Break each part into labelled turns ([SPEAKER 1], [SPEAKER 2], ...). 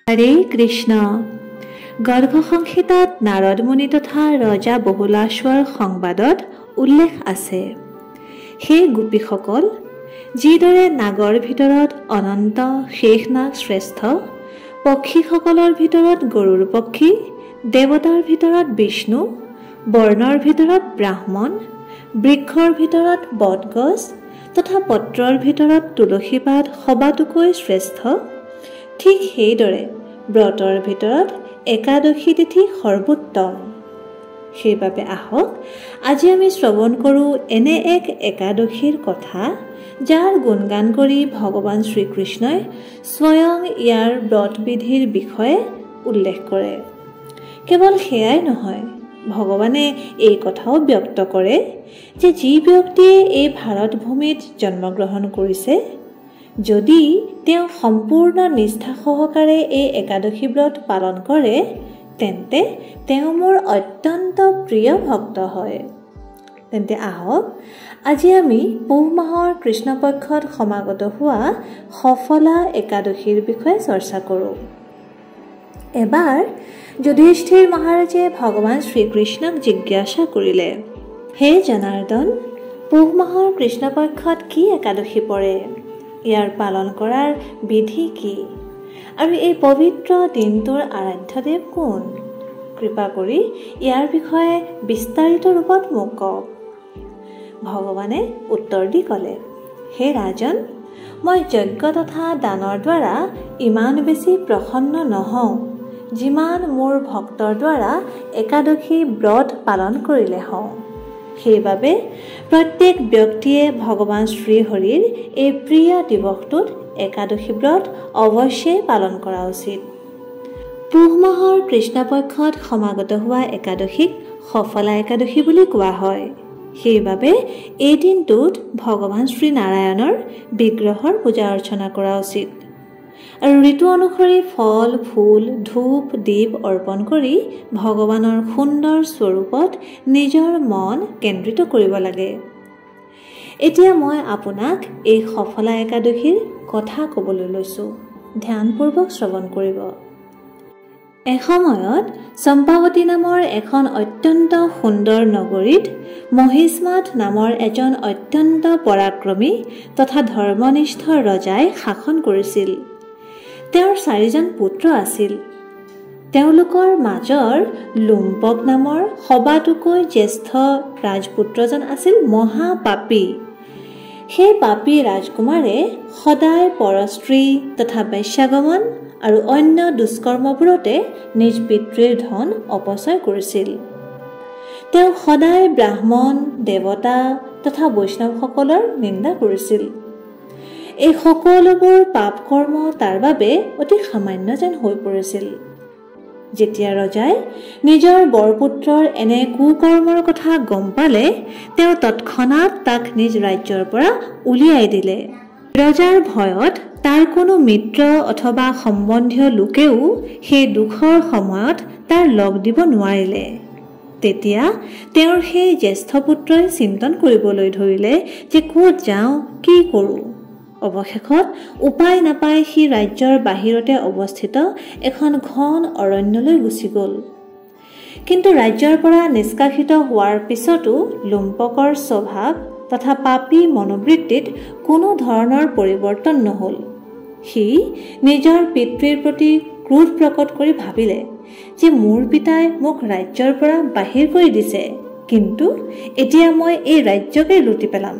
[SPEAKER 1] হৰে কৃষ্ণ। গৰ্গ সংহিতাত নাৰদ মুনি তথা ৰজা বহুলাশ্বৰ সংবাদত উল্লেখ আছে, সেই গোপীসকল যিদৰে নাগৰ ভিতৰত অনন্ত শেষ নাগ শ্ৰেষ্ঠ, পক্ষীসকলৰ ভিতৰত গৰুড় পক্ষী, দেৱতাৰ ভিতৰত বিষ্ণু, বৰ্ণৰ ভিতৰত ব্ৰাহ্মণ, বৃক্ষৰ ভিতৰত বটগছ তথা পত্ৰৰ ভিতৰত তুলসী পাত সবাতোকৈ শ্ৰেষ্ঠ, ঠিক সেইদৰে ব্ৰতৰ ভিতৰত একাদশী তিথি সৰ্বোত্তম। সেইবাবে আহক আজি আমি শ্ৰৱণ কৰোঁ এনে এক একাদশীৰ কথা, যাৰ গুণগান কৰি ভগৱান শ্ৰীকৃষ্ণই স্বয়ং ইয়াৰ ব্ৰতবিধিৰ বিষয়ে উল্লেখ কৰে। কেৱল সেয়াই নহয়, ভগৱানে এই কথাও ব্যক্ত কৰে যে যি ব্যক্তিয়ে এই ভাৰত ভূমিত জন্মগ্ৰহণ কৰিছে, যদি তেওঁ সম্পূৰ্ণ নিষ্ঠা সহকাৰে এই একাদশী ব্ৰত পালন কৰে, তেন্তে তেওঁ মোৰ অত্যন্ত প্ৰিয় ভক্ত হয়। তেন্তে আহক আজি আমি পুহ মাহৰ কৃষ্ণপক্ষত সমাগত হোৱা সফলা একাদশীৰ বিষয়ে চৰ্চা কৰোঁ। এবাৰ যুধিষ্ঠিৰ মহাৰাজে ভগৱান শ্ৰীকৃষ্ণক জিজ্ঞাসা কৰিলে, হে জনাৰ্দন, পুহ মাহৰ কৃষ্ণপক্ষত কি একাদশী পৰে? ইয়াৰ পালন কৰাৰ বিধি কি? আৰু এই পবিত্ৰ দিনটোৰ আৰাধ্যদেৱ কোন? কৃপা কৰি ইয়াৰ বিষয়ে বিস্তাৰিত ৰূপত মোক কওক। ভগৱানে উত্তৰ দি ক'লে, হে ৰাজন, মই যজ্ঞ তথা দানৰ দ্বাৰা ইমান বেছি প্ৰসন্ন নহওঁ, যিমান মোৰ ভক্তৰ দ্বাৰা একাদশী ব্ৰত পালন কৰিলে হওঁ। সেইবাবে প্ৰত্যেক ব্যক্তিয়ে ভগৱান শ্ৰীহৰিৰ এই প্ৰিয় দিৱসটোত একাদশী ব্ৰত অৱশ্যেই পালন কৰা উচিত। পুহ মাহৰ কৃষ্ণপক্ষত সমাগত হোৱা একাদশীক সফলা একাদশী বুলি কোৱা হয়। সেইবাবে এই দিনটোত ভগৱান শ্ৰীনাৰায়ণৰ বিগ্ৰহৰ পূজা অৰ্চনা কৰা উচিত আৰু ঋতু অনুসৰি ফল, ফুল, ধূপ, দীপ অৰ্পণ কৰি ভগৱানৰ সুন্দৰ স্বৰূপত নিজৰ মন কেন্দ্ৰিত কৰিব লাগে। এতিয়া মই আপোনাক এই সফলা একাদশীৰ কথা ক'বলৈ লৈছোঁ, ধ্যানপূৰ্বক শ্ৰৱণ কৰিব। এসময়ত চম্পাৱতী নামৰ এখন অত্যন্ত সুন্দৰ নগৰীত মহিষ্মাত নামৰ এজন অত্যন্ত পৰাক্ৰমী তথা ধৰ্মনিষ্ঠ ৰজাই শাসন কৰিছিল। তেওঁৰ 4জন পুত্ৰ আছিল। তেওঁলোকৰ মাজৰ লুম্পক নামৰ সবাতোকৈ জ্যেষ্ঠ ৰাজপুত্ৰজন আছিল মহাপাপী। সেই পাপী ৰাজকুমাৰে সদায় পৰস্ত্ৰী তথা বেশ্যাগমন আৰু অন্য দুষ্কৰ্মবোৰতে নিজ পিতৃৰ ধন অপচয় কৰিছিল। তেওঁ সদায় ব্ৰাহ্মণ, দেৱতা তথা বৈষ্ণৱসকলৰ নিন্দা কৰিছিল। এই সকলোবোৰ পাপ কৰ্ম তাৰ বাবে অতি সামান্য যেন হৈ পৰিছিল। যেতিয়া ৰজাই নিজৰ বৰপুত্ৰৰ এনে কুকৰ্মৰ কথা গম পালে, তেওঁ তৎক্ষণাত তাক নিজ ৰাজ্যৰ পৰা উলিয়াই দিলে। ৰজাৰ ভয়ত তাৰ কোনো মিত্ৰ অথবা সম্বন্ধীয় লোকেও সেই দুখৰ সময়ত তাৰ লগ দিব নোৱাৰিলে। তেতিয়া তেওঁৰ সেই জ্যেষ্ঠ পুত্ৰই চিন্তন কৰিবলৈ ধৰিলে যে ক'ত যাওঁ, কি কৰোঁ। অৱশেষত উপায় নাপাই সি ৰাজ্যৰ বাহিৰতে অৱস্থিত এখন ঘন অৰণ্যলৈ গুচি গ'ল। কিন্তু ৰাজ্যৰ পৰা নিষ্কাশিত হোৱাৰ পিছতো লুম্পকৰ স্বভাৱ তথা পাপী মনোবৃত্তিত কোনো ধৰণৰ পৰিৱৰ্তন নহ'ল। সি নিজৰ পিতৃৰ প্ৰতি ক্ৰোধ প্ৰকট কৰি ভাবিলে যে মোৰ পিতাই মোক ৰাজ্যৰ পৰা বাহিৰ কৰি দিছে, কিন্তু এতিয়া মই এই ৰাজ্যকে লুটি পেলাম।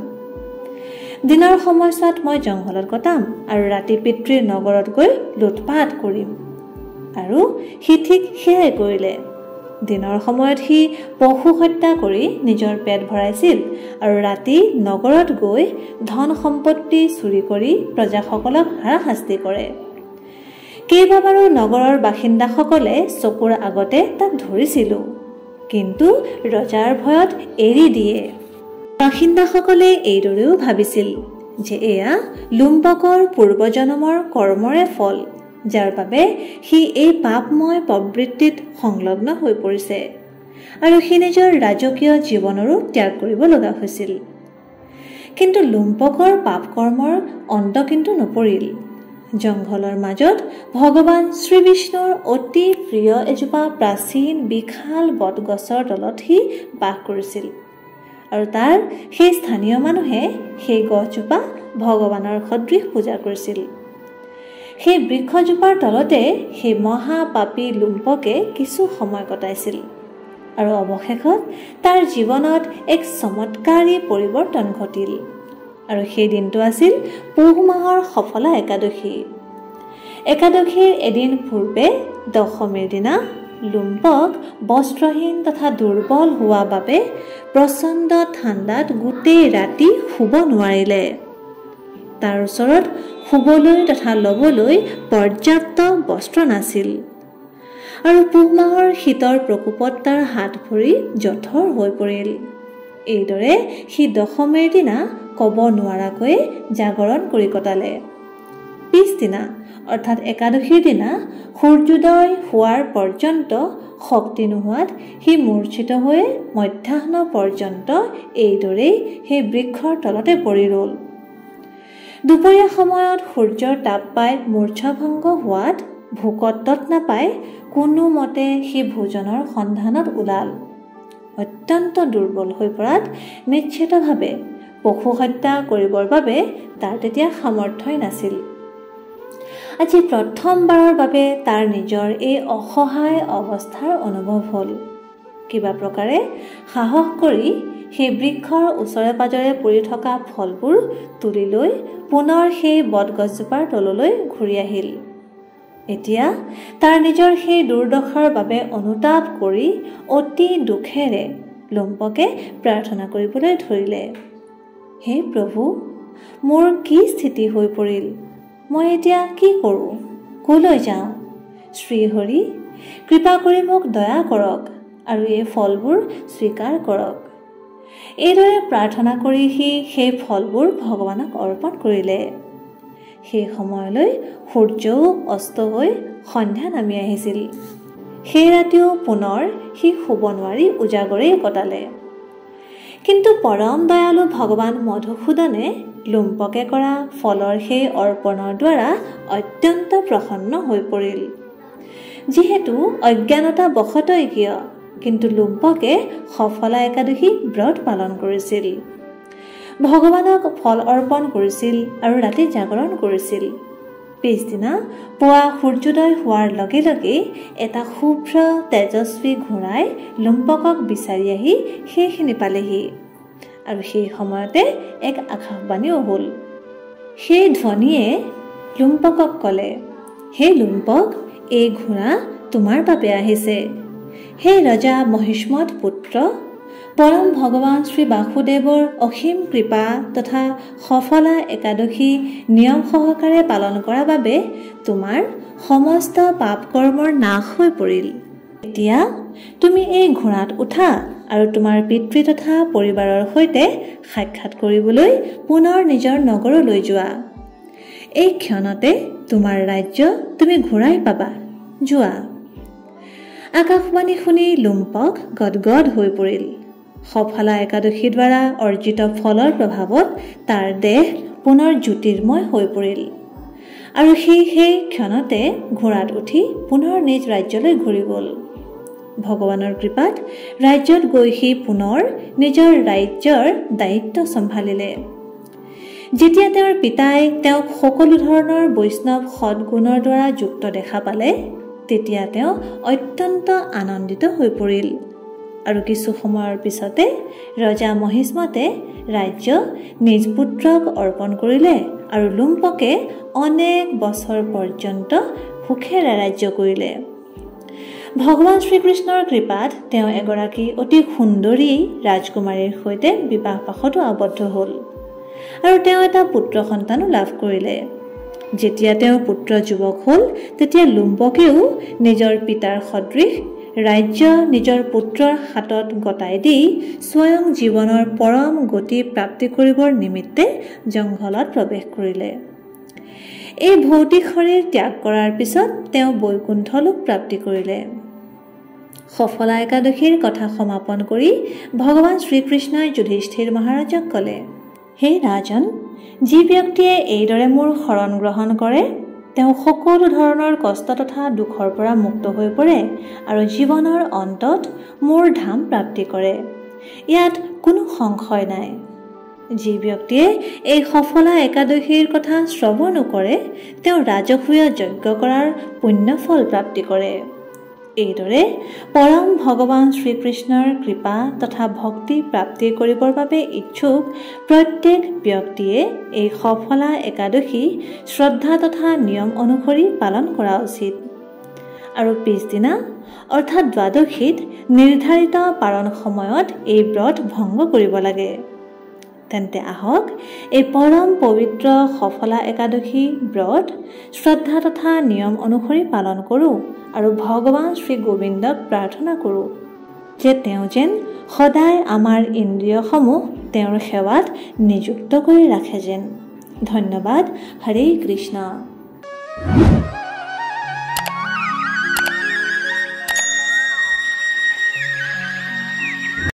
[SPEAKER 1] দিনৰ সময়ছোৱাত মই জংঘলত কটাম আৰু ৰাতি পিতৃৰ নগৰত গৈ লুটপাত কৰিম। আৰু সি ঠিক সেয়াই কৰিলে। দিনৰ সময়ত সি পশু হত্যা কৰি নিজৰ পেট ভৰাইছিল আৰু ৰাতি নগৰত গৈ ধন সম্পত্তি চুৰি কৰি প্ৰজাসকলক হাৰাশাস্তি কৰে। কেইবাবাৰো নগৰৰ বাসিন্দাসকলে চকুৰ আগতে তাক ধৰিছিলোঁ, কিন্তু ৰজাৰ ভয়ত এৰি দিয়ে। বাসিন্দাসকলে এইদৰেও ভাবিছিল যে এয়া লুম্পকৰ পূৰ্বজন্মৰ কৰ্মৰে ফল, যাৰ বাবে সি এই পাপময় প্ৰবৃত্তিত সংলগ্ন হৈ পৰিছে আৰু সি নিজৰ ৰাজকীয় জীৱনৰো ত্যাগ কৰিব লগা হৈছিল। কিন্তু লুম্পকৰ পাপ কৰ্মৰ অন্ত কিন্তু নপৰিল। জংঘলৰ মাজত ভগৱান শ্ৰীবিষ্ণুৰ অতি প্ৰিয় এজোপা প্ৰাচীন বিশাল বটগছৰ তলত সি বাস কৰিছিল আৰু তাৰ সেই স্থানীয় মানুহে সেই গছজোপা ভগৱানৰ সদৃশ পূজা কৰিছিল। সেই বৃক্ষজোপাৰ তলতে সেই মহাপাপী লুম্পকে কিছু সময় কটাইছিল আৰু অৱশেষত তাৰ জীৱনত এক চমৎকাৰী পৰিৱৰ্তন ঘটিল। আৰু সেই দিনটো আছিল পুহ মাহৰ সফলা একাদশী। একাদশীৰ এদিন পূৰ্বে দশমীৰ দিনা লুম্পক বস্ত্ৰহীন তথা দুৰ্বল হোৱা বাবে প্ৰচণ্ড ঠাণ্ডাত গোটেই ৰাতি শুব নোৱাৰিলে। তাৰ ওচৰত শুবলৈ তথা ল'বলৈ পৰ্যাপ্ত বস্ত্ৰ নাছিল আৰু পুহ মাহৰ শীতৰ প্ৰকোপত তাৰ হাত ভৰি জঠৰ হৈ পৰিল। এইদৰে সি দশমীৰ দিনা ক'ব নোৱাৰাকৈ জাগৰণ কৰি কটালে। পিছদিনা অৰ্থাৎ একাদশীৰ দিনা সূৰ্যোদয় হোৱাৰ পৰ্যন্ত শক্তি নোহোৱাত সি মূৰ্ছিত হৈ মধ্যাহ্ন পৰ্যন্ত এইদৰেই সেই বৃক্ষৰ তলতে পৰি ৰ'ল। দুপৰীয়া সময়ত সূৰ্যৰ তাপ পাই মূৰ্ছাভংগ হোৱাত ভোকত তত নাপাই কোনোমতে সি ভোজনৰ সন্ধানত ওলাল। অত্যন্ত দুৰ্বল হৈ পৰাত নিশ্চিতভাৱে পশু হত্যা কৰিবৰ বাবে তাৰ তেতিয়া সামৰ্থ্যই নাছিল। আজি প্ৰথমবাৰৰ বাবে তাৰ নিজৰ এই অসহায় অৱস্থাৰ অনুভৱ হ'ল। কিবা প্ৰকাৰে সাহস কৰি সেই বৃক্ষৰ ওচৰে পাজৰে পৰি থকা ফলবোৰ তুলি লৈ পুনৰ সেই বটগছজোপাৰ তললৈ ঘূৰি আহিল। এতিয়া তাৰ নিজৰ সেই দুৰ্দশাৰ বাবে অনুতাপ কৰি অতি দুখেৰে লুম্পকে প্ৰাৰ্থনা কৰিবলৈ ধৰিলে। হে প্ৰভু, মোৰ কি স্থিতি হৈ পৰিল? মই এতিয়া কি কৰোঁ? ক'লৈ যাওঁ? শ্ৰীহৰি, কৃপা কৰি মোক দয়া কৰক আৰু এই ফলবোৰ স্বীকাৰ কৰক। এইদৰে প্ৰাৰ্থনা কৰি সি সেই ফলবোৰ ভগৱানক অৰ্পণ কৰিলে। সেই সময়লৈ সূৰ্যও অস্ত হৈ সন্ধ্যা নামি আহিছিল। সেই ৰাতিও পুনৰ সি শুব নোৱাৰি উজাগৰেই কটালে। কিন্তু পৰম দয়ালু ভগৱান মধুসূদনে লুম্পকে কৰা ফলৰ সেই অৰ্পণৰ দ্বাৰা অত্যন্ত প্ৰসন্ন হৈ পৰিল। যিহেতু অজ্ঞানতা বশতই কিয়, কিন্তু লুম্পকে সফলা একাদশী ব্ৰত পালন কৰিছিল, ভগৱানক ফল অৰ্পণ কৰিছিল আৰু ৰাতি জাগৰণ কৰিছিল। পিছদিনা পুৱা সূৰ্যোদয় হোৱাৰ লগে লগেই এটা শুভ্ৰ তেজস্বী ঘোঁৰাই লুম্পকক বিচাৰি আহি সেইখিনি পালেহি আৰু সেই সময়তে এক আকাশবাণীও হ'ল। সেই ধ্বনিয়ে লুম্পকক ক'লে, হে লুম্পক, এই ঘোঁৰা তোমাৰ বাবে আহিছে। হে ৰজা মহিষ্মত পুত্ৰ, পৰম ভগৱান শ্ৰী বাসুদেৱৰ অসীম কৃপা তথা সফলা একাদশী নিয়ম সহকাৰে পালন কৰাৰ বাবে তোমাৰ সমস্ত পাপ কৰ্মৰ নাশ হৈ পৰিল। এতিয়া তুমি এই ঘোঁৰাত উঠা আৰু তোমাৰ পিতৃ তথা পৰিবাৰৰ সৈতে সাক্ষাৎ কৰিবলৈ পুনৰ নিজৰ নগৰলৈ যোৱা। এই ক্ষণতে তোমাৰ ৰাজ্য তুমি ঘূৰাই পাবা। যোৱা। আকাশবাণী শুনি লুম্পক গদগদ হৈ পৰিল। সফলা একাদশীৰ দ্বাৰা অৰ্জিত ফলৰ প্ৰভাৱত তাৰ দেহ পুনৰ জ্যোতিৰ্ময় হৈ পৰিল আৰু সেই ক্ষণতে ঘোঁৰাত উঠি পুনৰ নিজ ৰাজ্যলৈ ঘূৰি গ'ল। ভগৱানৰ কৃপাত ৰাজ্যত গৈ সি পুনৰ নিজৰ ৰাজ্যৰ দায়িত্ব চম্ভালিলে। যেতিয়া তেওঁৰ পিতাই তেওঁক সকলো ধৰণৰ বৈষ্ণৱ সদ্গুণৰ দ্বাৰা যুক্ত দেখা পালে, তেতিয়া তেওঁ অত্যন্ত আনন্দিত হৈ পৰিল আৰু কিছু সময়ৰ পিছতে ৰজা মহিষ্মতে ৰাজ্য নিজ পুত্ৰক অৰ্পণ কৰিলে আৰু লুম্পকে অনেক বছৰ পৰ্যন্ত সুখেৰে ৰাজ্য কৰিলে। ভগৱান শ্ৰীকৃষ্ণৰ কৃপাত তেওঁ এগৰাকী অতি সুন্দৰী ৰাজকুমাৰীৰ সৈতে বিবাহ পাশতো আবদ্ধ হ'ল আৰু তেওঁ এটা পুত্ৰ সন্তানো লাভ কৰিলে। যেতিয়া তেওঁৰ পুত্ৰ যুৱক হ'ল, তেতিয়া লুম্পকেও নিজৰ পিতাৰ সদৃশ ৰাজ্য নিজৰ পুত্ৰৰ হাতত গতাই দি স্বয়ং জীৱনৰ পৰম গতি প্ৰাপ্তি কৰিবৰ নিমিত্তে জংঘলত প্ৰৱেশ কৰিলে। এই ভৌতিক শৰীৰ ত্যাগ কৰাৰ পিছত তেওঁ বৈকুণ্ঠ লোক প্ৰাপ্তি কৰিলে। সফলা একাদশীৰ কথা সমাপন কৰি ভগৱান শ্ৰীকৃষ্ণই যুধিষ্ঠিৰ মহাৰাজক ক'লে, হে ৰাজন, যি ব্যক্তিয়ে এইদৰে মোৰ শৰণ গ্ৰহণ কৰে তেওঁ সকলো ধৰণৰ কষ্ট তথা দুখৰ পৰা মুক্ত হৈ পৰে আৰু জীৱনৰ অন্তত মোৰ ধাম প্ৰাপ্তি কৰে। ইয়াত কোনো সংশয় নাই। যি ব্যক্তিয়ে এই সফলা একাদশীৰ কথা শ্ৰৱণ কৰে তেওঁ ৰাজসূয় যজ্ঞ কৰাৰ পুণ্যফল প্ৰাপ্তি কৰে। এইদৰে পৰম ভগৱান শ্ৰীকৃষ্ণৰ কৃপা তথা ভক্তি প্ৰাপ্তি কৰিবৰ বাবে ইচ্ছুক প্ৰত্যেক ব্যক্তিয়ে এই সফলা একাদশী শ্ৰদ্ধা তথা নিয়ম অনুসৰি পালন কৰা উচিত আৰু পিছদিনা অৰ্থাৎ দ্বাদশীত নিৰ্ধাৰিত পাৰণ সময়ত এই ব্ৰত ভংগ কৰিব লাগে। তেন্তে আহক এই পৰম পবিত্ৰ সফলা একাদশী ব্ৰত শ্ৰদ্ধা তথা নিয়ম অনুসৰি পালন কৰোঁ আৰু ভগৱান শ্ৰী গোবিন্দক প্ৰাৰ্থনা কৰোঁ যে তেওঁ যেন সদায় আমাৰ ইন্দ্ৰিয়সমূহ তেওঁৰ সেৱাত নিযুক্ত কৰি ৰাখে যেন। ধন্যবাদ। হৰে কৃষ্ণ।